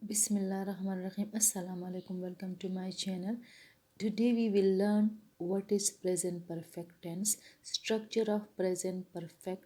Bismillahirrahmanirrahim. Assalamu alaikum. Welcome to my channel. Today we will learn what is present perfect tense, structure of present perfect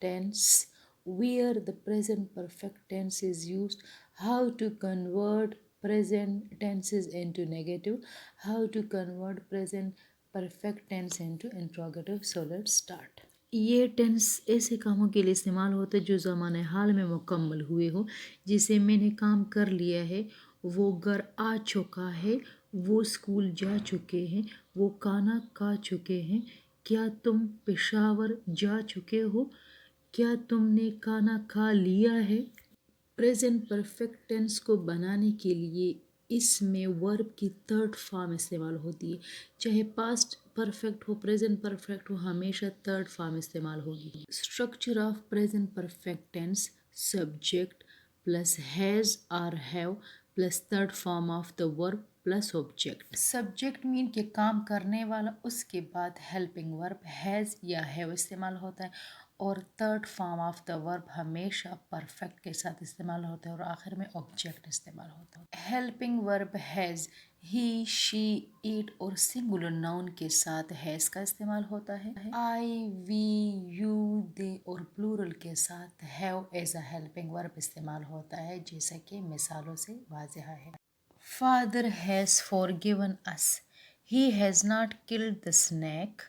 tense, where the present perfect tense is used, how to convert present tenses into negative, how to convert present perfect tense into interrogative. So let's start. ये tense ऐसे कामों के लिए इस्तेमाल होता है जो ज़माने हाल में मुकम्मल हुए हो, जिसे मैंने काम कर लिया है, वो घर आ चुका है, वो स्कूल जा चुके हैं, वो खाना खा चुके हैं, क्या तुम पेशावर जा चुके हो, क्या तुमने खाना खा लिया है। प्रेजेंट परफेक्ट टेंस को बनाने के लिए इसमें वर्ब की थर्ड फॉर्म इस्तेमाल होती है। चाहे पास्ट परफेक्ट हो, प्रेजेंट परफेक्ट हो, हमेशा थर्ड फॉर्म इस्तेमाल होगी। Structure of present perfect tense, subject plus has और have plus third form of the verb plus object. Subject mean के काम करने वाला, उसके बाद हेल्पिंग वर्ब हैज़ या हैव इस्तेमाल होता है, और third form of the verb हमेशा परफेक्ट के साथ इस्तेमाल होता है, और आखिर में ऑब्जेक्ट इस्तेमाल होता है। Helping verb has, he, she, it और सिंगुलर नाउन के साथ हैज़ का इस्तेमाल होता है। आई, वी, यू, दे और प्लूरल के साथ have as a helping verb इस्तेमाल होता है, जैसा कि मिसालों से वाज़ेह है। Father has forgiven us. He has not killed the snake.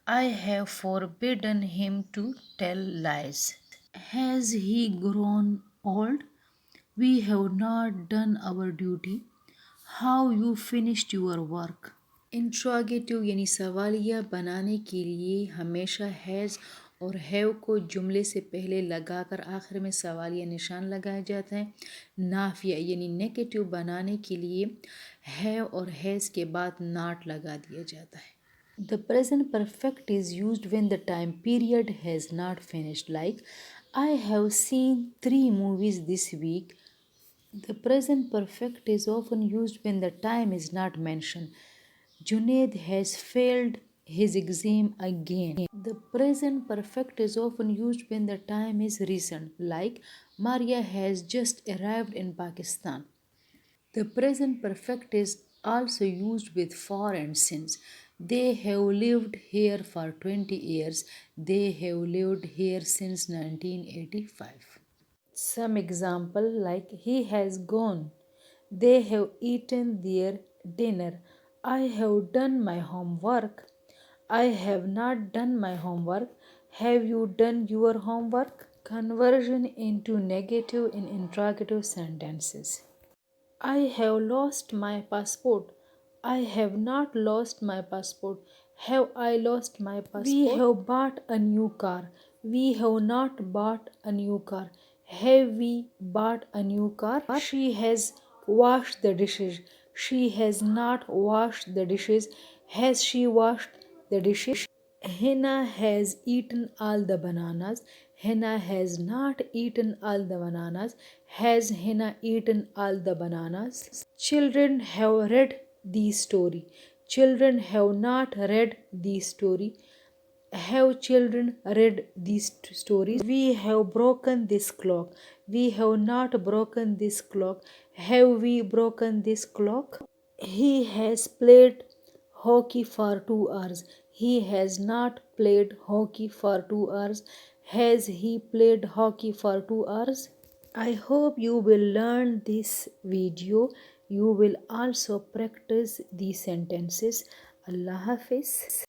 I have forbidden him to tell lies. Has he grown old? We have not done our duty. How you finished your work? Interrogative यानी सवालिया बनाने के लिए हमेशा has और have को जुमले से पहले लगाकर आखिर में सवालिया निशान लगाया जाता है। नाफिया यानी नेगेटिव बनाने के लिए हैव और हैज़ के बाद नॉट लगा दिया जाता है। The present perfect is used when the time period has not finished, like I have seen 3 movies this week. The present perfect is often used when the time is not mentioned. Junaid has failed his exam again. The present perfect is often used when the time is recent, like Maria has just arrived in Pakistan. The present perfect is also used with for and since. They have lived here for 20 years. They have lived here since 1985. Some example like he has gone. They have eaten their dinner. I have done my homework. I have not done my homework. Have you done your homework? Conversion into negative in interrogative sentences. I have lost my passport. I have not lost my passport. Have I lost my passport? We have bought a new car. We have not bought a new car. Have we bought a new car? She has washed the dishes. She has not washed the dishes. Has she washed the dishes? Hina has eaten all the bananas. Hina has not eaten all the bananas. Has Hina eaten all the bananas? Children have read the story. Children have not read the story. Have children read these stories? We have broken this clock. We have not broken this clock. Have we broken this clock? He has played hockey for 2 hours. He has not played hockey for 2 hours. Has he played hockey for 2 hours? I hope you will learn this video. You will also practice these sentences. Allah Hafiz.